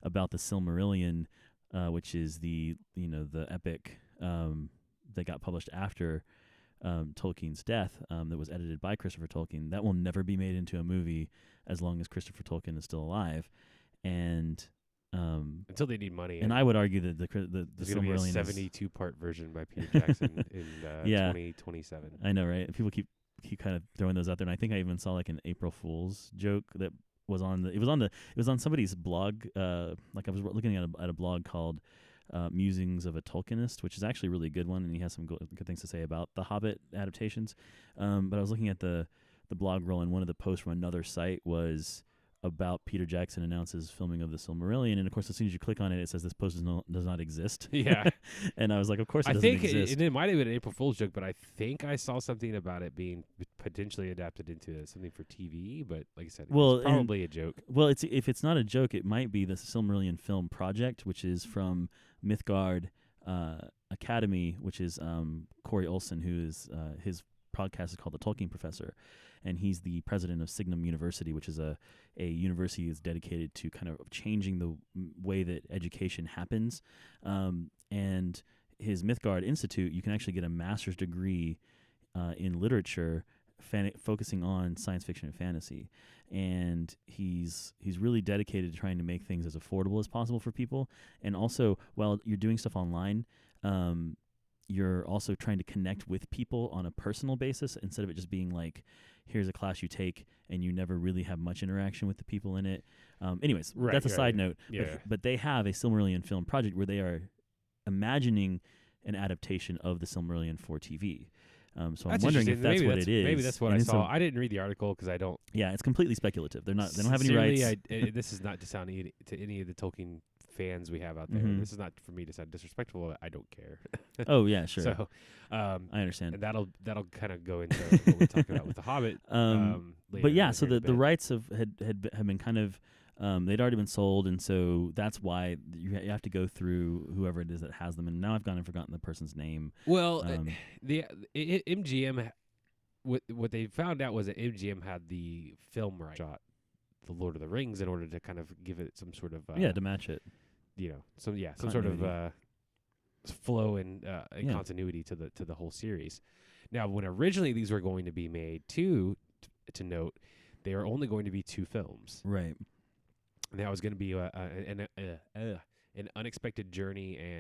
about the Silmarillion, which is the epic that got published after Tolkien's death, that was edited by Christopher Tolkien. That will never be made into a movie as long as Christopher Tolkien is still alive, and until they need money. And I would argue that the there's going to be a 72-part version by Peter Jackson in 2027. I know, right? People keep kind of throwing those out there, and I think I even saw like an April Fool's joke that was on it was on somebody's blog. Like I was looking at a blog called Musings of a Tolkienist, which is actually a really good one, and he has some good things to say about the Hobbit adaptations. But I was looking at the blog roll, and one of the posts from another site was about Peter Jackson announces filming of the Silmarillion, and of course, as soon as you click on it, it says this post does not exist. Yeah, and I was like, of course, it doesn't exist. It might have been an April Fool's joke, but I think I saw something about it being potentially adapted into something for TV. But like I said, it's probably a joke. Well, if it's not a joke, it might be the Silmarillion Film Project, which is from Mythgard Academy, which is Corey Olsen, who is his podcast is called The Tolkien Professor, and he's the president of Signum University, which is a university that's dedicated to kind of changing the way that education happens. And his Mythgard Institute, you can actually get a master's degree in literature, focusing on science fiction and fantasy. And he's really dedicated to trying to make things as affordable as possible for people. And also, while you're doing stuff online, you're also trying to connect with people on a personal basis instead of it just being like, here's a class you take and you never really have much interaction with the people in it. Anyways, that's a side note. Yeah. But they have a Silmarillion film project where they are imagining an adaptation of the Silmarillion for TV. So I'm wondering if that's what it is. Maybe that's what I saw. I didn't read the article because I don't. Yeah, it's completely speculative. They don't have any rights. This is not to sound to any of the Tolkien fans we have out there. Mm-hmm. This is not for me to sound disrespectful. I don't care. Oh yeah, sure. So I understand. And that'll kind of go into what we're talking about with the Hobbit. But yeah, so the rights had been kind of they'd already been sold, and so that's why you have to go through whoever it is that has them. And now I've gone and forgotten the person's name. Well, MGM. What they found out was that MGM had the film right shot The Lord of the Rings in order to kind of give it some sort of to match it. Some sort of flow and continuity to the whole series. Now, when originally these were going to be made, to note, they are only going to be 2 films. Right. And that was going to be an unexpected journey and